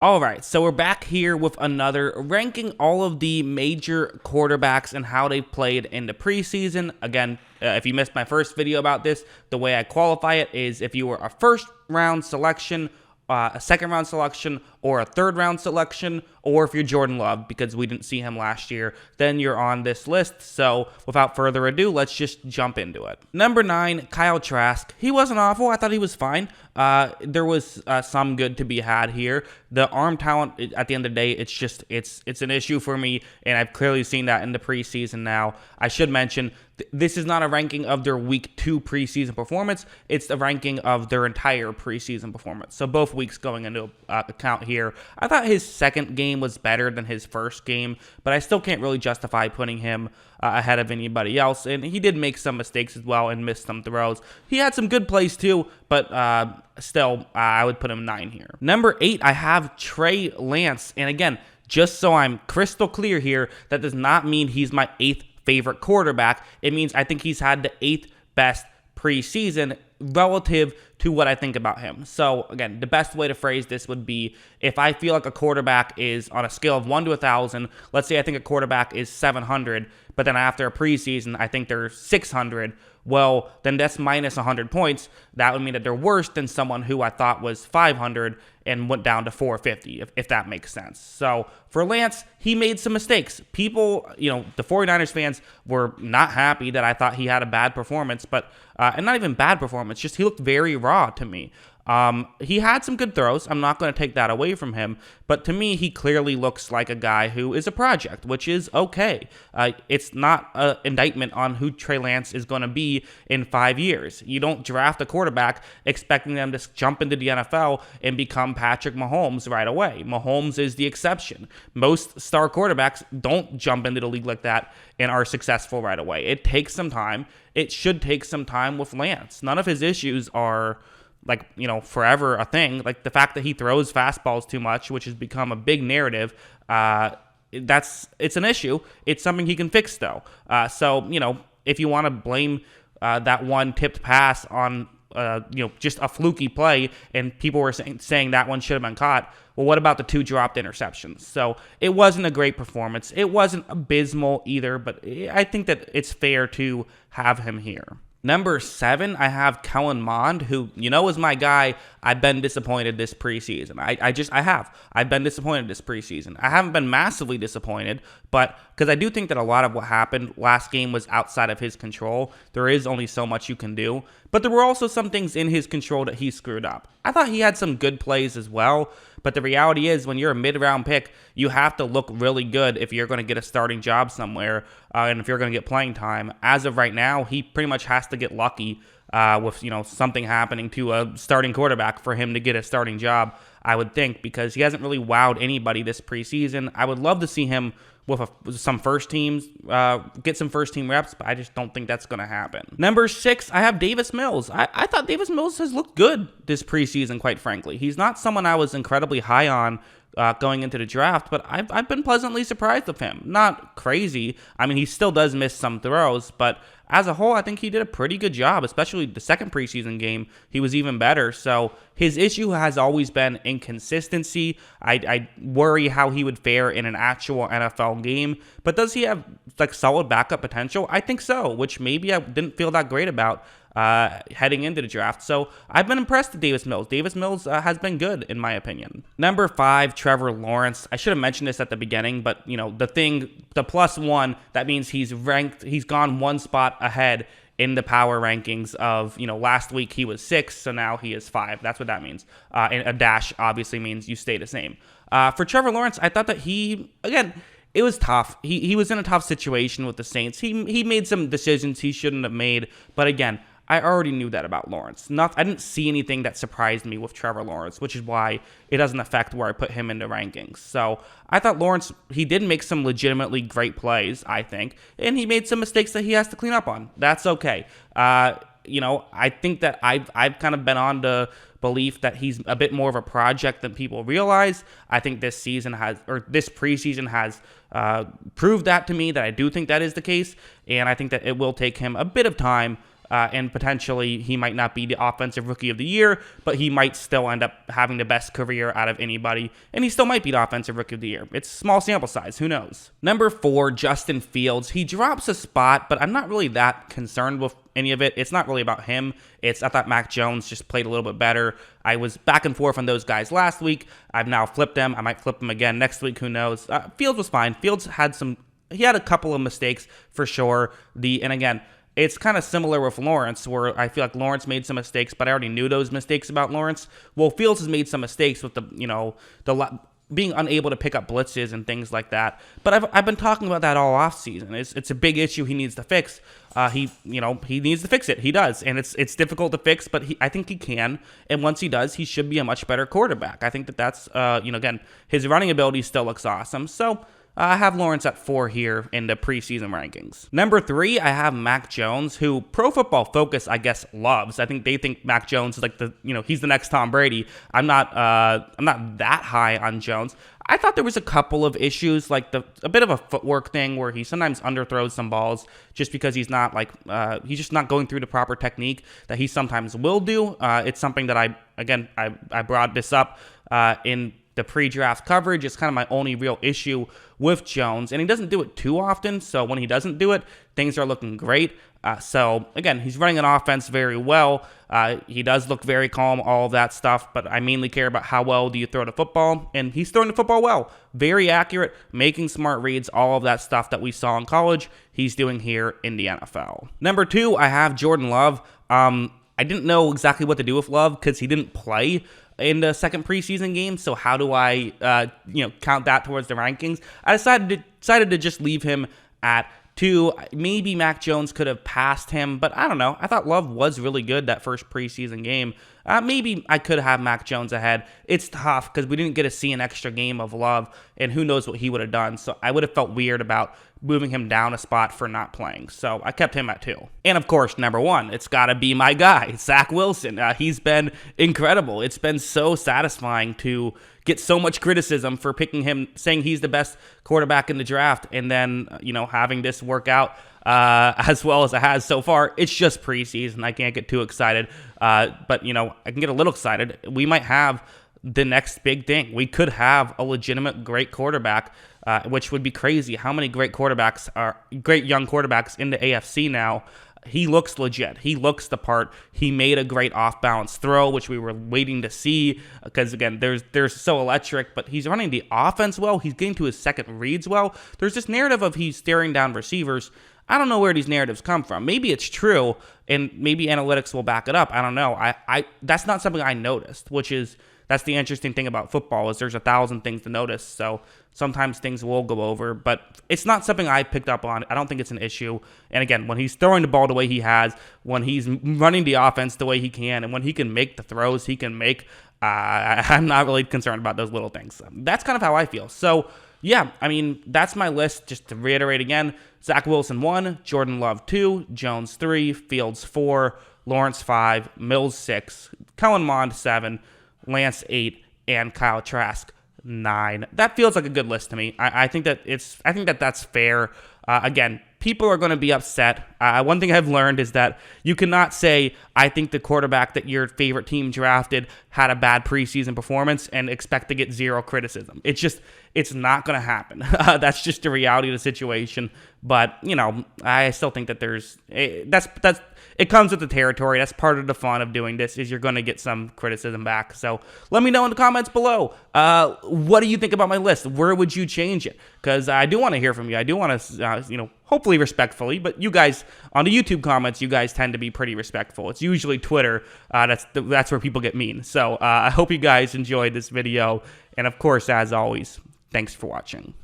All right, so we're back here with another ranking all of the major quarterbacks and how they played in the preseason. Again, if you missed my first video about this, the way I qualify it is if you were a first round selection, a second round selection, or a third round selection, or if you're Jordan Love, because we didn't see him last year, then you're on this list. So without further ado, let's just jump into it. Number 9, Kyle Trask. He wasn't awful. I thought he was fine. There was some good to be had here. The arm talent, at the end of the day, it's an issue for me, and I've clearly seen that in the preseason now. I should mention, this is not a ranking of their week 2 preseason performance. It's the ranking of their entire preseason performance. So both weeks going into account here. I thought his second game was better than his first game, but I still can't really justify putting him ahead of anybody else. And he did make some mistakes as well and missed some throws. He had some good plays too, but still, I would put him 9 here. Number 8, I have Trey Lance. And again, just so I'm crystal clear here, that does not mean he's my 8th favorite quarterback. It means I think he's had the 8th best preseason relative to what I think about him. So again, the best way to phrase this would be, if I feel like a quarterback is on a scale of 1 to 1,000, let's say I think a quarterback is 700, but then after a preseason, I think they're 600, well, then that's minus 100 points. That would mean that they're worse than someone who I thought was 500 and went down to 450, if that makes sense. So for Lance, he made some mistakes. People, the 49ers fans were not happy that I thought he had a bad performance, but and not even bad performance, just he looked very raw to me. He had some good throws. I'm not going to take that away from him. But to me, he clearly looks like a guy who is a project, which is okay. It's not an indictment on who Trey Lance is going to be in 5 years. You don't draft a quarterback expecting them to jump into the NFL and become Patrick Mahomes right away. Mahomes is the exception. Most star quarterbacks don't jump into the league like that and are successful right away. It takes some time. It should take some time with Lance. None of his issues are forever a thing. Like the fact that he throws fastballs too much, which has become a big narrative, it's an issue. It's something he can fix though. So if you want to blame that one tipped pass on just a fluky play, and people were saying that one should have been caught, well, what about the 2 dropped interceptions? So it wasn't a great performance. It wasn't abysmal either, but I think that it's fair to have him here. Number 7, I have Kellen Mond, who, is my guy. I've been disappointed this preseason. I have. I've been disappointed this preseason. I haven't been massively disappointed, but because I do think that a lot of what happened last game was outside of his control. There is only so much you can do, but there were also some things in his control that he screwed up. I thought he had some good plays as well, but the reality is when you're a mid-round pick, you have to look really good if you're going to get a starting job somewhere, and if you're going to get playing time. As of right now, he pretty much has to get lucky with something happening to a starting quarterback for him to get a starting job, I would think, because he hasn't really wowed anybody this preseason. I would love to see him with some first teams, get some first team reps, but I just don't think that's going to happen. Number 6, I have Davis Mills. I thought Davis Mills has looked good this preseason, quite frankly. He's not someone I was incredibly high on going into the draft, but I've been pleasantly surprised with him. Not crazy. I mean, he still does miss some throws, but as a whole, I think he did a pretty good job, especially the second preseason game. He was even better. So his issue has always been inconsistency. I worry how he would fare in an actual NFL game. But does he have solid backup potential? I think so, which maybe I didn't feel that great about heading into the draft. So I've been impressed with Davis Mills. Davis Mills has been good, in my opinion. Number 5, Trevor Lawrence. I should have mentioned this at the beginning, but the +1, that means he's gone 1 spot ahead in the power rankings of, last week he was 6, so now he is 5. That's what that means. And a dash obviously means you stay the same. For Trevor Lawrence, I thought that it was tough. He was in a tough situation with the Saints. He made some decisions he shouldn't have made, but again, I already knew that about Lawrence. I didn't see anything that surprised me with Trevor Lawrence, which is why it doesn't affect where I put him in the rankings. So I thought Lawrence, he did make some legitimately great plays, I think, and he made some mistakes that he has to clean up on. That's okay. I think that I've kind of been on the belief that he's a bit more of a project than people realize. I think this preseason has proved that to me, that I do think that is the case, and I think that it will take him a bit of time and potentially he might not be the offensive rookie of the year, but he might still end up having the best career out of anybody, and he still might be the offensive rookie of the year. It's small sample size, who knows? Number 4, Justin Fields. He drops a spot, but I'm not really that concerned with any of it. It's not really about him. I thought Mac Jones just played a little bit better. I was back and forth on those guys last week. I've now flipped them. I might flip them again next week, who knows? Fields was fine. Fields had a couple of mistakes for sure. And again, it's kind of similar with Lawrence, where I feel like Lawrence made some mistakes, but I already knew those mistakes about Lawrence. Well, Fields has made some mistakes with being unable to pick up blitzes and things like that. But I've been talking about that all offseason. It's a big issue he needs to fix. He needs to fix it. He does, and it's difficult to fix, but I think he can. And once he does, he should be a much better quarterback. I think that's again, his running ability still looks awesome. So I have Lawrence at 4 here in the preseason rankings. Number 3, I have Mac Jones, who Pro Football Focus, I guess, loves. I think they think Mac Jones is like he's the next Tom Brady. I'm not that high on Jones. I thought there was a couple of issues, like a bit of a footwork thing where he sometimes underthrows some balls just because he's he's just not going through the proper technique that he sometimes will do. It's something that I brought this up in the pre-draft coverage. Is kind of my only real issue with Jones, and he doesn't do it too often, so when he doesn't do it, things are looking great. So again, he's running an offense very well. He does look very calm, all of that stuff, but I mainly care about how well do you throw the football, and he's throwing the football well. Very accurate, making smart reads, all of that stuff that we saw in college, he's doing here in the NFL. Number 2, I have Jordan Love. I didn't know exactly what to do with Love because he didn't play in the second preseason game, so how do I count that towards the rankings? I decided to just leave him at 2. Maybe Mac Jones could have passed him, but I don't know. I thought Love was really good that first preseason game. Maybe I could have Mac Jones ahead. It's tough because we didn't get to see an extra game of Love, and who knows what he would have done. So I would have felt weird about moving him down a spot for not playing. So I kept him at 2. And of course, number 1, it's got to be my guy, Zach Wilson. He's been incredible. It's been so satisfying to get so much criticism for picking him, saying he's the best quarterback in the draft, and then, having this work out as well as it has so far. It's just preseason. I can't get too excited. But, I can get a little excited. We might have the next big thing. We could have a legitimate great quarterback, which would be crazy. How many great young quarterbacks in the AFC now? He looks legit. He looks the part. He made a great off-balance throw, which we were waiting to see because, again, they're so electric, but he's running the offense well. He's getting to his second reads well. There's this narrative of he's staring down receivers. I don't know where these narratives come from. Maybe it's true, and maybe analytics will back it up. I don't know. I that's not something I noticed, that's the interesting thing about football is there's 1,000 things to notice. So sometimes things will go over, but it's not something I picked up on. I don't think it's an issue. And again, when he's throwing the ball the way he has, when he's running the offense the way he can, and when he can make the throws he can make, I'm not really concerned about those little things. That's kind of how I feel. So yeah, that's my list. Just to reiterate again, Zach Wilson 1, Jordan Love 2, Jones 3, Fields 4, Lawrence 5, Mills 6, Kellen Mond 7, Lance 8, and Kyle Trask 9. That feels like a good list to me. I think that's fair. Again, people are going to be upset. One thing I've learned is that you cannot say, I think the quarterback that your favorite team drafted had a bad preseason performance and expect to get zero criticism. It's not going to happen. That's just the reality of the situation. But, I still think that it comes with the territory. That's part of the fun of doing this, is you're going to get some criticism back. So let me know in the comments below. What do you think about my list? Where would you change it? Because I do want to hear from you. I do want to, hopefully respectfully, but you guys on the YouTube comments, you guys tend to be pretty respectful. It's usually Twitter. That's where people get mean. So I hope you guys enjoyed this video. And of course, as always, thanks for watching.